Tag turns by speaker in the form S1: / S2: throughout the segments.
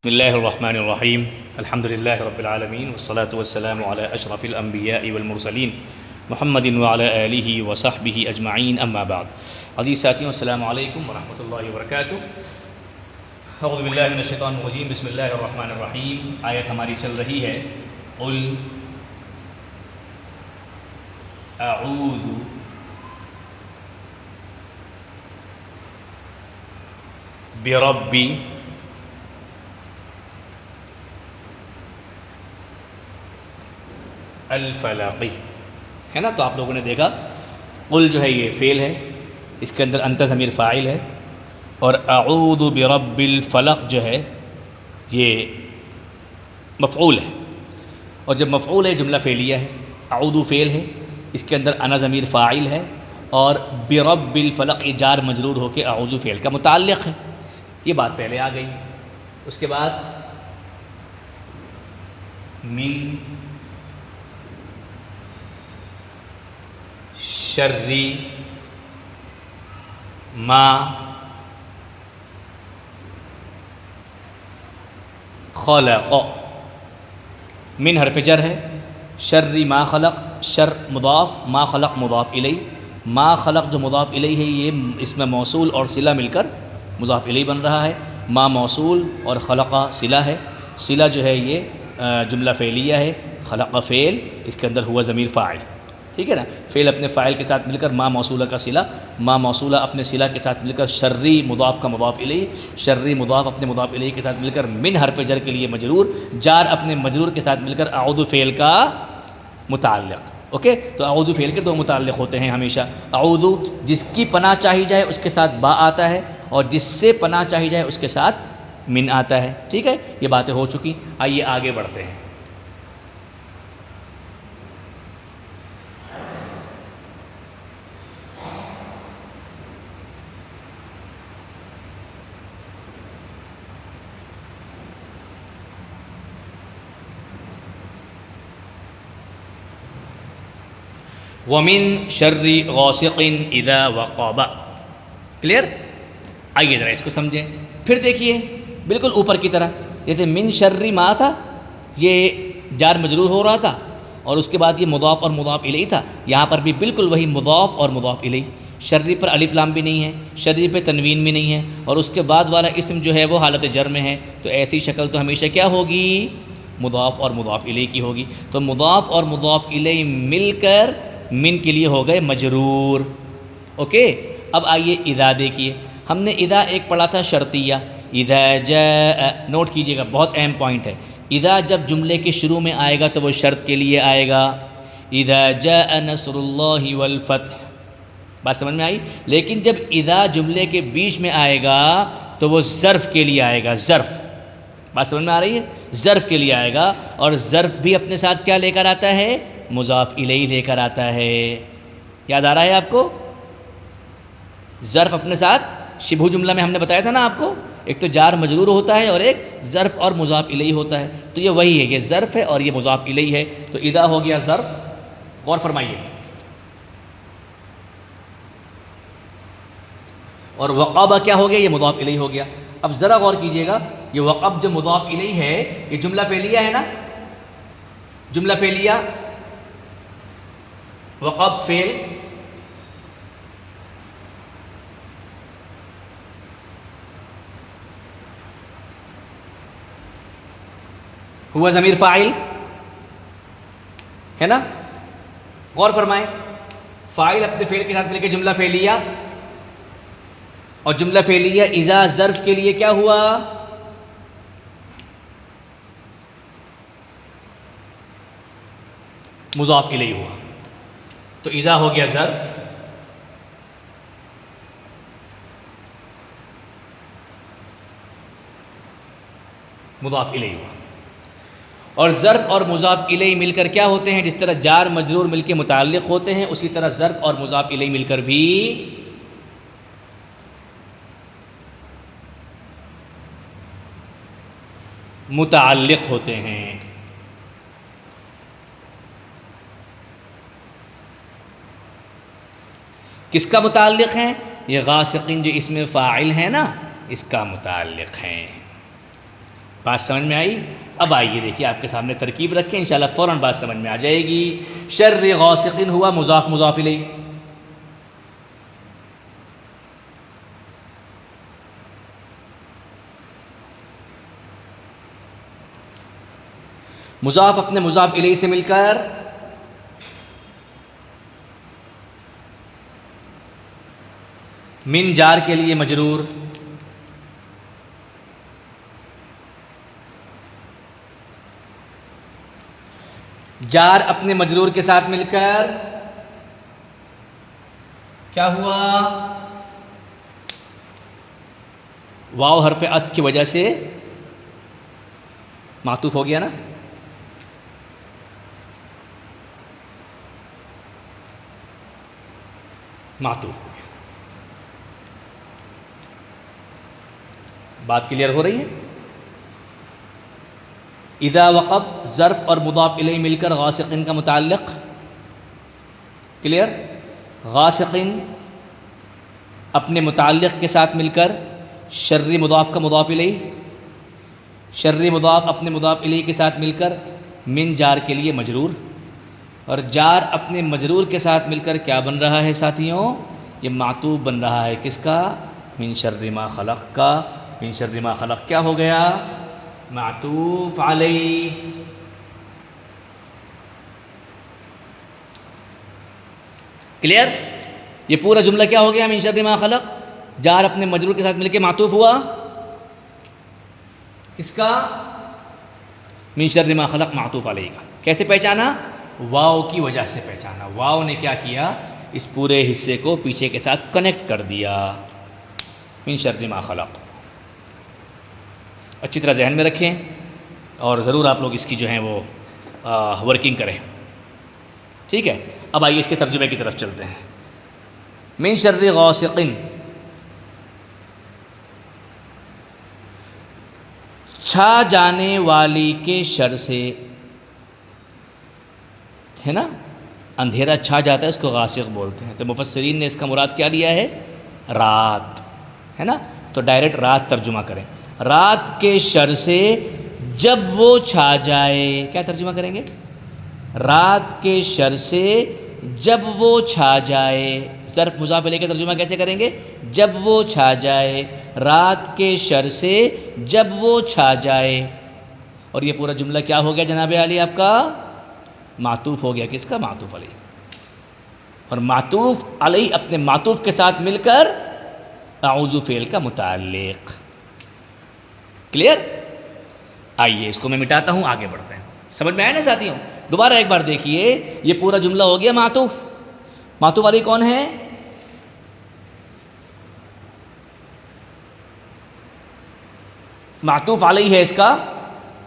S1: بسم الله الرحمن الرحيم الحمد لله رب العالمين والصلاة والسلام على أشرف الأنبياء والمرسلين محمد وعلى آله وصحبه أجمعين أما بعد. عزیز ساتھیوں، السلام علیکم ورحمۃ اللہ وبرکاتہ. اعوذ باللہ من الشیطان الرجیم، بسم اللہ الرحمن الرحیم. آیت ہماری چل رہی ہے قل اعوذ برب الفلق، ہے نا. تو آپ لوگوں نے دیکھا قل جو ہے یہ فعل ہے، اس کے اندر انت ضمیر فاعل ہے، اور اعوذ برب الفلق جو ہے یہ مفعول ہے. اور جب مفعول ہے جملہ فعلیہ ہے، اعوذ فعل ہے، اس کے اندر انا ضمیر فاعل ہے، اور برب الفلق جار مجرور ہو کے اعوذ فعل کا متعلق ہے. یہ بات پہلے آ گئی. اس کے بعد من شر ما خلق. من حرف جر ہے، شر ما خلق، شر مضاف، ما خلق مضاف الیہ. ما خلق جو مضاف الیہ ہے یہ اس میں موصول اور صلہ مل کر مضاف الیہ بن رہا ہے. ما موصول اور خلق صلہ ہے. صلہ جو ہے یہ جملہ فعلیہ ہے، خلق فعل، اس کے اندر ہوا ضمیر فاعل. ٹھیک ہے نا. فعل اپنے فاعل کے ساتھ مل کر ما موصولہ کا صلہ، ما موصولہ اپنے صلہ کے ساتھ مل کر شرری مضاف کا مضاف الیہ، شرری مضاف اپنے مضاف الیہ کے ساتھ مل کر من حرف جر کے لیے مجرور، جار اپنے مجرور کے ساتھ مل کر اعوذ فعل کا متعلق. اوکے. تو اعوذ فعل کے دو متعلق ہوتے ہیں ہمیشہ. اعوذ جس کی پناہ چاہی جائے اس کے ساتھ با آتا ہے، اور جس سے پناہ چاہی جائے اس کے ساتھ من آتا ہے. ٹھیک ہے. یہ باتیں ہو چکی. آئیے آگے بڑھتے ہیں. وَمِن شَرِّ غَاسِقٍ إِذَا وَقَبَ. کلیئر. آئیے ذرا اس کو سمجھیں. پھر دیکھیے بالکل اوپر کی طرح، جیسے من شر ما تھا، یہ جار مجرور ہو رہا تھا، اور اس کے بعد یہ مضاف اور مضاف الیہ تھا. یہاں پر بھی بالکل وہی مضاف اور مضاف الیہ. شرری پر الف لام بھی نہیں ہے، شرری پہ تنوین بھی نہیں ہے، اور اس کے بعد والا اسم جو ہے وہ حالت جر میں ہے. تو ایسی شکل تو ہمیشہ کیا ہوگی؟ مضاف اور مضاف الیہ کی ہوگی. تو مضاف اور مضاف الیہ مل کر من کے لیے ہو گئے مجرور. اوکے. اب آئیے اذا دیکھیے. ہم نے اذا ایک پڑھا تھا شرطیہ، اذا جاء. نوٹ کیجئے گا، بہت اہم پوائنٹ ہے. اذا جب جملے کے شروع میں آئے گا تو وہ شرط کے لیے آئے گا. اذا جاء نصر اللہ والفتح. بات سمجھ میں آئی؟ لیکن جب اذا جملے کے بیچ میں آئے گا تو وہ ظرف کے لیے آئے گا. ظرف. بات سمجھ میں آ رہی ہے؟ ظرف کے لیے آئے گا. اور ظرف بھی اپنے ساتھ کیا لے کر آتا ہے؟ مضاف الیہ لے کر آتا ہے. یاد آ رہا ہے آپ کو؟ ظرف اپنے ساتھ شبہ جملہ میں ہم نے بتایا تھا نا آپ کو، ایک تو جار مجرور ہوتا ہے اور ایک ظرف اور مضاف الیہ ہوتا ہے. تو یہ وہی ہے، یہ ظرف ہے اور یہ مضاف الیہ ہے. تو اذا ہو گیا ظرف. غور فرمائیے. اور وقب کیا ہو گیا؟ یہ مضاف الیہ ہو گیا. اب ذرا غور کیجئے گا، یہ وقب جو مضاف الیہ ہے یہ جملہ فعلیہ ہے نا. جملہ فعلیہ، وقب فعل، ہوا ضمیر فاعل ہے نا. غور فرمائیں. فاعل اپنے فعل کے ساتھ مل کے جملہ فعلیہ، اور جملہ فعلیہ اذا ظرف کے لیے کیا ہوا؟ مضاف الیہ ہوا. تو اذا ہو گیا ظرف، مضاف الیہ ہوا. اور ظرف اور مضاف الیہ مل کر کیا ہوتے ہیں؟ جس طرح جار مجرور مل کے متعلق ہوتے ہیں، اسی طرح ظرف اور مضاف الیہ مل کر بھی متعلق ہوتے ہیں. کس کا متعلق ہیں؟ یہ غاسقین جو اس میں فاعل ہیں نا، اس کا متعلق ہیں. بات سمجھ میں آئی؟ اب آئیے دیکھیے آپ کے سامنے ترکیب رکھیں، انشاءاللہ فوراً بات سمجھ میں آ جائے گی۔ شر غاسق ہوا مضاف مضاف الیہ، مضاف اپنے مضاف الیہ سے مل کر من جار کے لیے مجرور، جار اپنے مجرور کے ساتھ مل کر کیا ہوا؟ واو حرف عطف کی وجہ سے معطوف ہو گیا نا، معطوف ہو گیا۔ بات کلیئر ہو رہی ہے؟ اذا وقب ظرف اور مضاف الیہ مل کر غاسقین کا متعلق، کلیئر؟ غاسقین اپنے متعلق کے ساتھ مل کر شرری مضاف کا مضاف الیہ، شرری مضاف اپنے مضاف الیہ کے ساتھ مل کر من جار کے لیے مجرور، اور جار اپنے مجرور کے ساتھ مل کر کیا بن رہا ہے ساتھیوں؟ یہ معطوف بن رہا ہے کس کا؟ من شر ما خلق کا۔ من شر ما خلق کیا ہو گیا؟ معطوف علیہ۔ کلیئر؟ یہ پورا جملہ کیا ہو گیا؟ من شر ما خلق، جار اپنے مجرور کے ساتھ مل کے معطوف ہوا کس کا؟ من شر ما خلق معطوف علیہ کا۔ کیسے پہچانا؟ واو کی وجہ سے پہچانا۔ واو نے کیا کیا؟ اس پورے حصے کو پیچھے کے ساتھ کنیکٹ کر دیا، من شر ما خلق۔ اچھی طرح ذہن میں رکھیں اور ضرور آپ لوگ اس کی جو ہیں وہ ورکنگ کریں، ٹھیک ہے؟ اب آئیے اس کے ترجمے کی طرف چلتے ہیں۔ من شر غاسق، چھا جانے والی کے شر سے، ہے نا؟ اندھیرا چھا جاتا ہے اس کو غاسق بولتے ہیں، تو مفسرین نے اس کا مراد کیا لیا ہے؟ رات، ہے نا؟ تو ڈائریکٹ رات ترجمہ کریں۔ رات کے شر سے جب وہ چھا جائے، کیا ترجمہ کریں گے؟ رات کے شر سے جب وہ چھا جائے، ظرف مضاف الیہ کا ترجمہ کیسے کریں گے؟ جب وہ چھا جائے، رات کے شر سے جب وہ چھا جائے۔ اور یہ پورا جملہ کیا ہو گیا جناب عالی آپ کا؟ معطوف ہو گیا کس کا؟ معطوف علیہ۔ اور معطوف علیہ اپنے معطوف کے ساتھ مل کر اعوذ فعل کا متعلق، کلیئر؟ آئیے اس کو میں مٹاتا ہوں، آگے بڑھتے ہیں۔ سمجھ میں آیا نا ساتھیوں؟ دوبارہ ایک بار دیکھیے، یہ پورا جملہ ہو گیا معطوف۔ معطوف علیہ کون ہے؟ معطوف علیہ ہے اس کا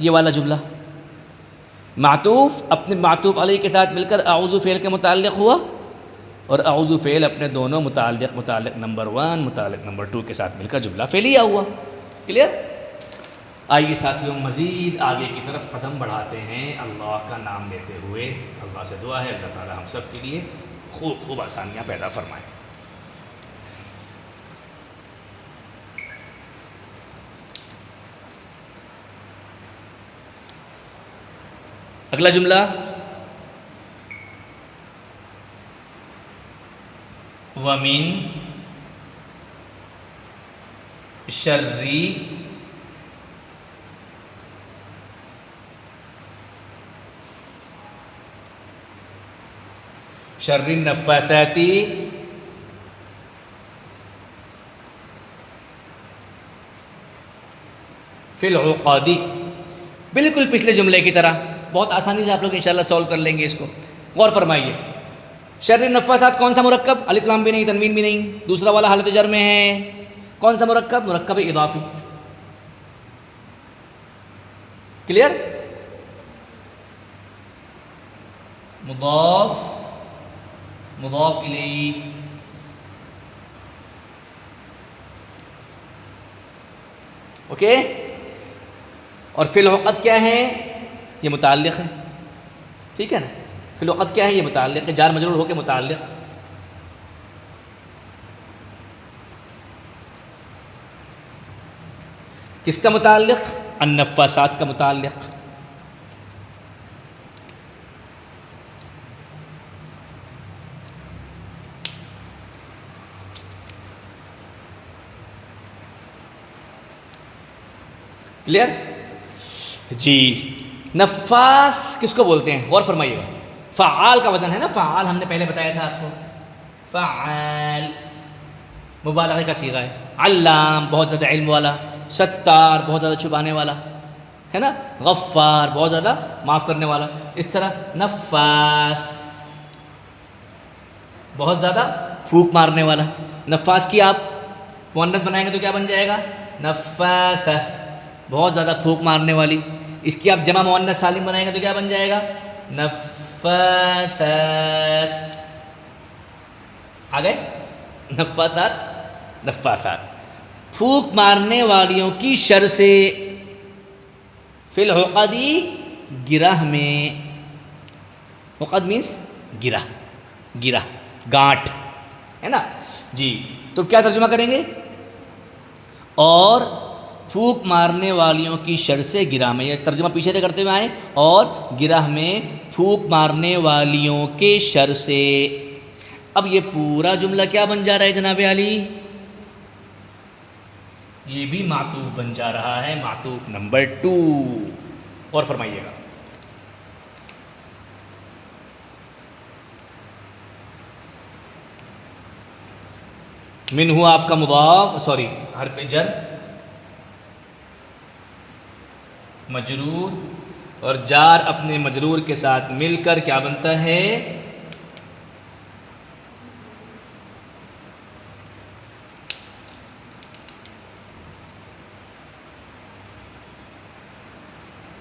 S1: یہ والا جملہ۔ معطوف اپنے معطوف علیہ کے ساتھ مل کر اعوذ فعل کے متعلق ہوا، اور اعوذ فعل اپنے دونوں متعلق نمبر 1 متعلق نمبر 2 کے ساتھ مل کر جملہ فعلیہ ہوا، کلیئر؟ آئیے ساتھیوں مزید آگے کی طرف قدم بڑھاتے ہیں، اللہ کا نام لیتے ہوئے۔ اللہ سے دعا ہے اللہ تعالی ہم سب کے لیے خوب آسانیاں پیدا فرمائیں۔ اگلا جملہ، وَمِن شَرِّ النفاثات فی العقد، بالکل پچھلے جملے کی طرح بہت آسانی سے آپ لوگ انشاءاللہ سولو کر لیں گے اس کو۔ غور فرمائیے، شر النفاثات کون سا مرکب؟ الف لام بھی نہیں، تنوین بھی نہیں، دوسرا والا حالت جر میں ہے، کون سا مرکب؟ مرکب اضافی، کلیئر؟ مضاف الیہ، اوکے؟ اور فی الوقت کیا ہے؟ یہ متعلق ہے، ٹھیک ہے نا؟ فی الوقت کیا ہے؟ یہ متعلق ہے، جار مجرور ہو کے متعلق۔ کس کا متعلق؟ النفاسات کا متعلق. کلیئر جی. نفاس کس کو بولتے ہیں؟ غور فرمائیے گا. فعال کا وزن ہے نا، فعال ہم نے پہلے بتایا تھا آپ کو. فعال مبالغے کا صیغہ ہے. علام بہت زیادہ علم والا، ستار بہت زیادہ چھپانے والا ہے نا، غفار بہت زیادہ معاف کرنے والا. اس طرح نفاس بہت زیادہ پھونک مارنے والا. نفاس کی آپ مؤنث بنائیں گے تو کیا بن جائے گا؟ نفاسہ، بہت زیادہ پھونک مارنے والی. اس کی آپ جمع مؤنث سالم بنائیں گے تو کیا بن جائے گا؟ نفاسات. آگے نفاسات، نفاسات پھونک مارنے والیوں کی شر سے، فی العقدی گرہ میں. عقد مینس گرہ، گرہ گانٹھ ہے نا جی. تو کیا ترجمہ کریں گے؟ اور پھونک مارنے والیوں کی شر سے گرہ میں. یہ ترجمہ پیچھے سے کرتے ہوئے آئیں. اور گرہ میں پھونک مارنے والیوں کے شر سے. اب یہ پورا جملہ کیا بن جا رہا ہے جناب علی؟ یہ بھی معطوف بن جا رہا ہے، معطوف نمبر 2. اور فرمائیے گا. من ہوا آپ کا مضاف، سوری حرف جر مجرور، اور جار اپنے مجرور کے ساتھ مل کر کیا بنتا ہے؟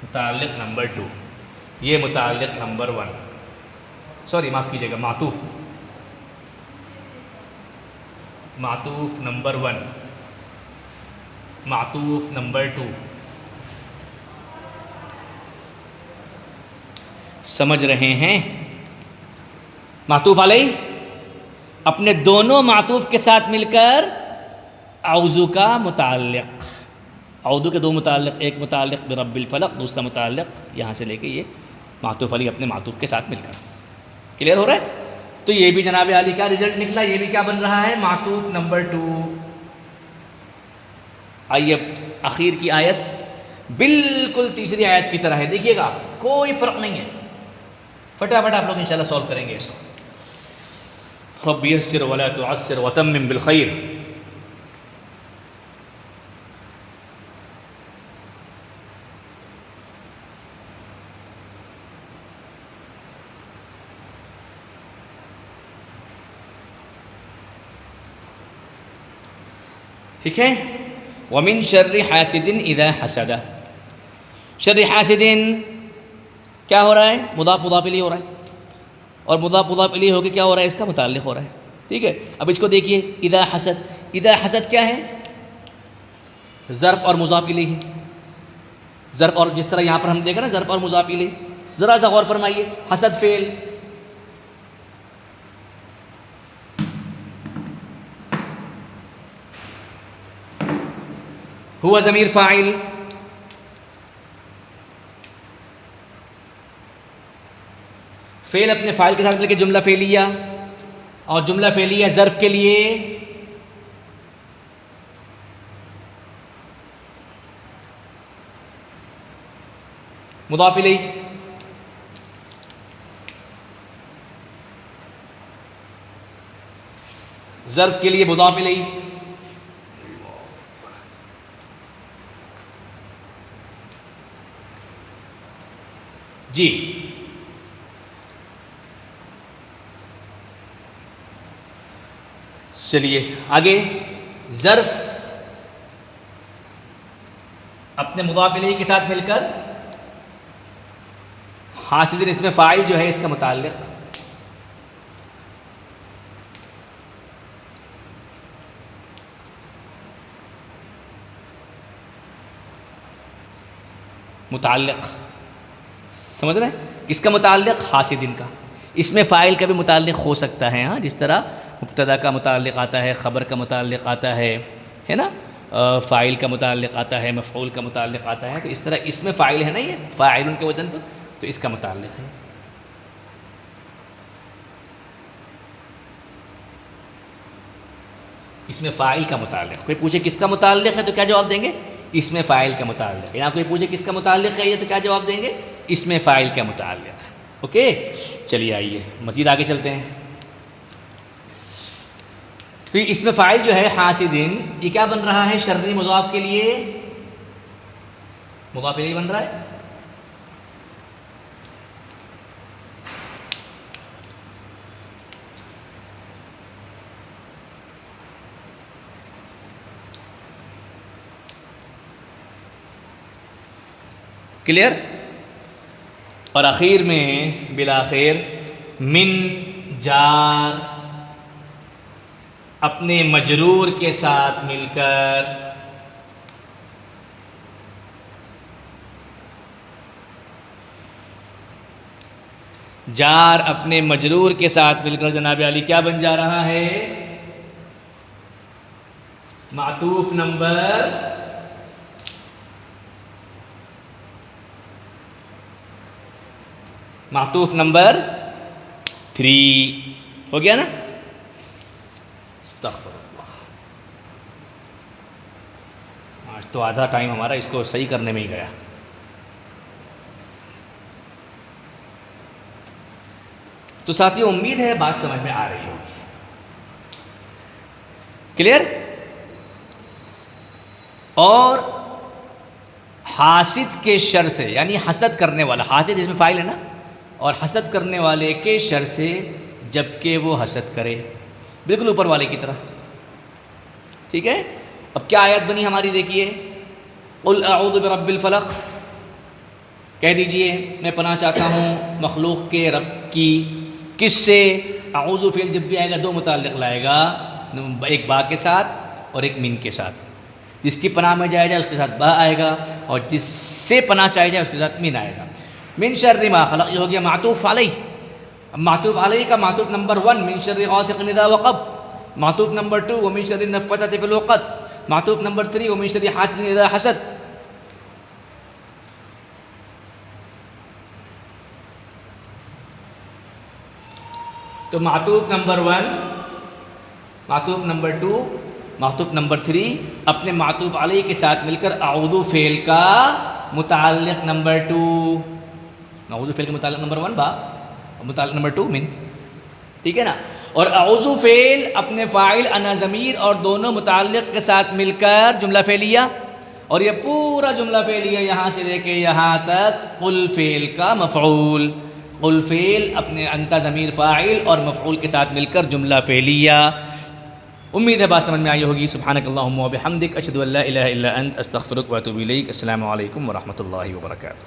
S1: متعلق نمبر 2. یہ متعلق نمبر 1، سوری معاف کیجیے گا، معطوف، معطوف نمبر 1، معطوف نمبر 2. سمجھ رہے ہیں؟ معطوف علیہ اپنے دونوں معطوف کے ساتھ مل کر اعوذ کا متعلق، اعوذ کے 2 متعلق، ایک متعلق برب الفلق، دوسرا متعلق یہاں سے لے کے یہ معطوف علیہ اپنے معطوف کے ساتھ مل کر. کلیئر ہو رہا ہے؟ تو یہ بھی جناب علی کا رزلٹ نکلا. یہ بھی کیا بن رہا ہے؟ معطوف نمبر 2. آئیے اخیر کی آیت بالکل تیسری آیت کی طرح ہے، دیکھیے گا کوئی فرق نہیں ہے. فٹافٹ آپ لوگ انشاءاللہ سولو کریں گے اس کو. رب یسر ولا تعسر وتمم بالخیر. ٹھیک ہے. ومن شر حاسد اذا حسد. شر حاسد کیا ہو رہا ہے؟ مضاف مضاف الیہ ہو رہا ہے، اور مضاف مضاف الیہ ہو کے کیا ہو رہا ہے؟ اس کا متعلق ہو رہا ہے. ٹھیک ہے. اب اس کو دیکھیے، اذا حسد. اذا حسد کیا ہے؟ ظرف اور مضاف الیہ ہے. ظرف، اور جس طرح یہاں پر ہم دیکھ رہے ہیں ظرف اور مضاف الیہ. ذرا سا غور فرمائیے. حسد فعل، ہوا ضمیر فاعل، فعل اپنے فاعل کے ساتھ مل کے جملہ فعلیہ، اور جملہ فعلیہ ظرف کے لیے مضاف الیہ. ظرف کے لیے مضاف الیہ. جی چلیے آگے. ظرف اپنے مضاف الیہ کے ساتھ مل کر حاسد اس میں فاعل جو ہے اس کا متعلق. متعلق سمجھ رہے ہیں؟ کس کا متعلق؟ حاسدین کا. اس میں فاعل کا بھی متعلق ہو سکتا ہے، ہاں، جس طرح مبتدا کا متعلق آتا ہے، خبر کا متعلق آتا ہے نا، فاعل کا متعلق آتا ہے، مفعول کا متعلق آتا ہے، تو اس طرح اس میں فاعل ہے نا، یہ فاعل کے وزن پر، تو اس کا متعلق ہے۔ اس میں فاعل کا متعلق، کوئی پوچھے کس کا متعلق ہے تو کیا جواب دیں گے؟ اس میں فاعل کا متعلق ہے۔ یہاں کوئی پوچھے کس کا متعلق ہے یہ تو کیا جواب دیں گے؟ اس میں فاعل کا متعلق ہے۔ اوکے، چلیے آئیے مزید آگے چلتے ہیں۔ تو اس میں فاعل جو ہے حاسدین، یہ کیا بن رہا ہے؟ شرری مضاف کے لیے مضاف الیہ بن رہا ہے۔ کلیئر؟ اور آخر میں بالآخر من جار اپنے مجرور کے ساتھ مل کر جار اپنے مجرور کے ساتھ مل کر جناب علی کیا بن جا رہا ہے؟ معطوف نمبر معطوف نمبر 3 ہو گیا نا؟ استغفر اللہ، آج تو آدھا ٹائم ہمارا اس کو صحیح کرنے میں ہی گیا۔ تو ساتھیوں امید ہے بات سمجھ میں آ رہی ہوگی۔ کلیئر؟ اور حاسد کے شر سے، یعنی حسد کرنے والا، حاسد اس میں فاعل ہے نا، اور حسد کرنے والے کے شر سے جبکہ وہ حسد کرے، بالکل اوپر والے کی طرح۔ ٹھیک ہے؟ اب کیا آیت بنی ہماری؟ دیکھیے، قل اعوذ برب الفلق، کہہ دیجئے میں پناہ چاہتا ہوں مخلوق کے رب کی۔ کس سے؟ اعوذ فعل جب بھی آئے گا دو متعلق لائے گا، ایک با کے ساتھ اور ایک من کے ساتھ۔ جس کی پناہ میں جایا جائے اس کے ساتھ با آئے گا، اور جس سے پناہ چاہی جائے اس کے ساتھ من آئے گا۔ من شر ما خلق، یہ ہو گیا معطوف علیہ۔ اب معطوف علیہ کا معطوف نمبر 1 من شر غاسق اذا وقب، معطوف نمبر 2 ومن شر النفاثات فی العقد، معطوف نمبر 3 ومن شر حاسد اذا حسد۔ تو معطوف نمبر 1، معطوف نمبر 2، معطوف نمبر 3 اپنے معطوف علیہ کے ساتھ مل کر اعوذ فعل کا متعلق نمبر 2، اعوذ فعل کا متعلق نمبر 1 با اور متعلق نمبر 2 من۔ ٹھیک ہے نا؟ اور اعوذ فعل اپنے فاعل انا ضمیر اور دونوں متعلق کے ساتھ مل کر جملہ فعلیہ، اور یہ پورا جملہ فعلیہ یہاں سے لے کے یہاں تک قل فعل کا مفعول، قل فعل اپنے انتا ضمیر فاعل اور مفعول کے ساتھ مل کر جملہ فعلیہ۔ امید ہے بات سمجھ میں آئی ہوگی۔ سبحانک اللہم و بحمدک، اشہد ان لا الہ الا انت، استغفرک و اتوب الیک۔ السلام علیکم ورحمۃ اللہ وبرکاتہ۔